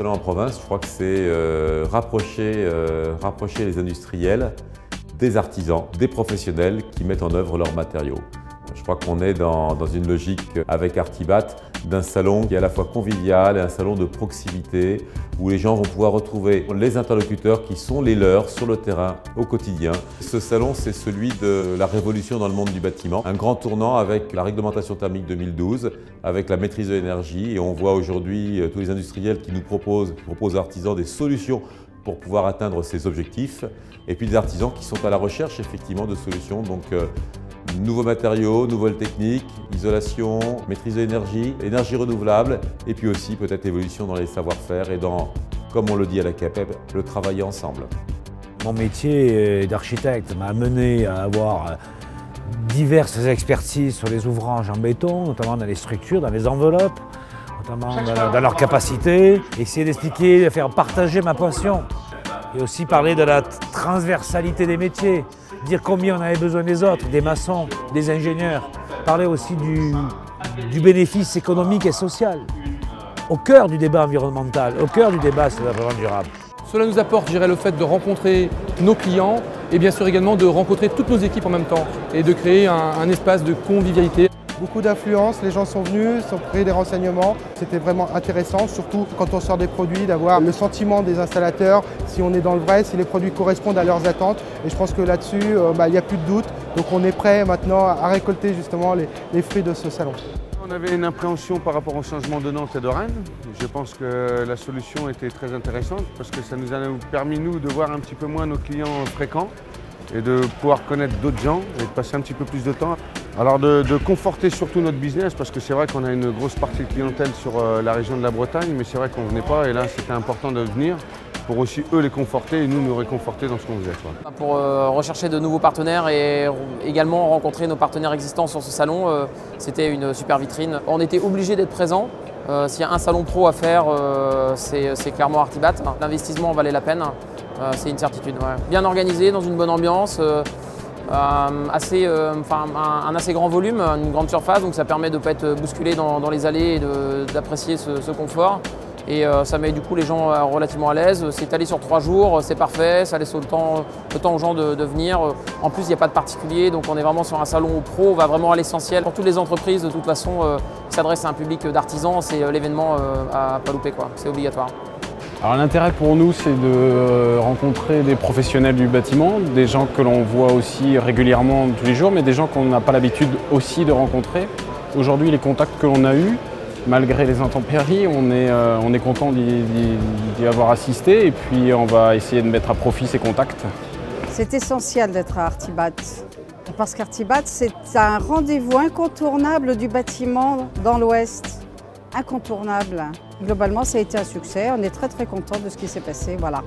salon en province, je crois que c'est rapprocher les industriels des artisans, des professionnels qui mettent en œuvre leurs matériaux. Je crois qu'on est dans une logique avec Artibat d'un salon qui est à la fois convivial et un salon de proximité où les gens vont pouvoir retrouver les interlocuteurs qui sont les leurs sur le terrain au quotidien. Ce salon, c'est celui de la révolution dans le monde du bâtiment. Un grand tournant avec la réglementation thermique 2012, avec la maîtrise de l'énergie, et on voit aujourd'hui tous les industriels qui nous proposent aux artisans des solutions pour pouvoir atteindre ces objectifs, et puis des artisans qui sont à la recherche effectivement de solutions. Donc, nouveaux matériaux, nouvelles techniques, isolation, maîtrise de l'énergie, énergie renouvelable, et puis aussi peut-être évolution dans les savoir-faire et dans, comme on le dit à la CAPEB, le travailler ensemble. Mon métier d'architecte m'a amené à avoir diverses expertises sur les ouvrages en béton, notamment dans les structures, dans les enveloppes, notamment dans leur capacité, essayer d'expliquer, de faire partager ma passion. Et aussi parler de la transversalité des métiers, dire combien on avait besoin des autres, des maçons, des ingénieurs. Parler aussi du bénéfice économique et social, au cœur du débat environnemental, au cœur du débat sur le développement durable. Cela nous apporte, je dirais, le fait de rencontrer nos clients et bien sûr également de rencontrer toutes nos équipes en même temps et de créer un espace de convivialité. Beaucoup d'affluence, les gens sont venus, ont pris des renseignements. C'était vraiment intéressant, surtout quand on sort des produits, d'avoir le sentiment des installateurs, si on est dans le vrai, si les produits correspondent à leurs attentes. Et je pense que là-dessus, il n'y a plus de doute. Donc on est prêt maintenant à récolter justement les fruits de ce salon. On avait une appréhension par rapport au changement de Nantes et de Rennes. Je pense que la solution était très intéressante parce que ça nous a permis, nous, de voir un petit peu moins nos clients fréquents et de pouvoir connaître d'autres gens et de passer un petit peu plus de temps. Alors de conforter surtout notre business parce que c'est vrai qu'on a une grosse partie de clientèle sur la région de la Bretagne, mais c'est vrai qu'on ne venait pas et là c'était important de venir pour aussi eux les conforter et nous réconforter dans ce qu'on faisait. Pour rechercher de nouveaux partenaires et également rencontrer nos partenaires existants sur ce salon, c'était une super vitrine. On était obligé d'être présents. S'il y a un salon pro à faire, c'est clairement Artibat. L'investissement valait la peine, c'est une certitude. Ouais. Bien organisé, dans une bonne ambiance. Un assez grand volume, une grande surface, donc ça permet de ne pas être bousculé dans les allées et d'apprécier ce confort. Et ça met du coup les gens relativement à l'aise. C'est étalé sur 3 jours, c'est parfait, ça laisse le temps aux gens de venir. En plus, il n'y a pas de particulier, donc on est vraiment sur un salon pro, on va vraiment à l'essentiel. Pour toutes les entreprises, de toute façon, qui s'adressent à un public d'artisans, c'est l'événement à pas louper, quoi. C'est obligatoire. Alors l'intérêt pour nous, c'est de rencontrer des professionnels du bâtiment, des gens que l'on voit aussi régulièrement tous les jours, mais des gens qu'on n'a pas l'habitude aussi de rencontrer. Aujourd'hui, les contacts que l'on a eus, malgré les intempéries, on est content d'y avoir assisté et puis on va essayer de mettre à profit ces contacts. C'est essentiel d'être à Artibat, parce qu'Artibat, c'est un rendez-vous incontournable du bâtiment dans l'Ouest. Incontournable. Globalement, ça a été un succès. On est très très content de ce qui s'est passé. Voilà.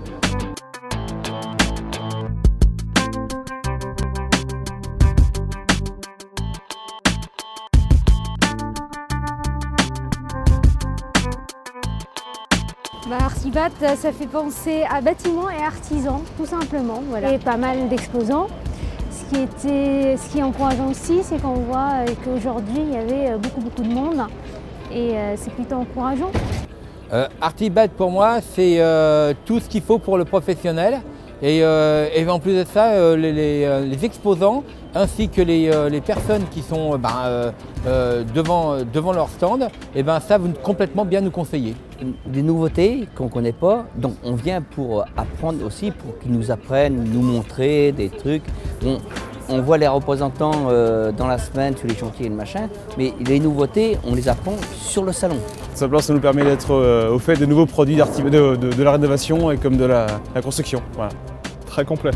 Artibat, ça fait penser à bâtiment et artisans, tout simplement. Voilà. Et pas mal d'exposants. Ce qui est encourageant aussi, c'est qu'on voit qu'aujourd'hui, il y avait beaucoup de monde. Et c'est plutôt encourageant. Artibat pour moi c'est tout ce qu'il faut pour le professionnel et en plus de ça les exposants ainsi que les personnes qui sont devant leur stand savent complètement bien nous conseiller. Des nouveautés qu'on ne connaît pas, donc on vient pour apprendre aussi, pour qu'ils nous apprennent, nous montrer des trucs. On voit les représentants dans la semaine sur les chantiers et le machin, mais les nouveautés, on les apprend sur le salon. Simplement, ça nous permet d'être au fait des nouveaux produits de la rénovation et comme de la construction. Voilà. Très complet.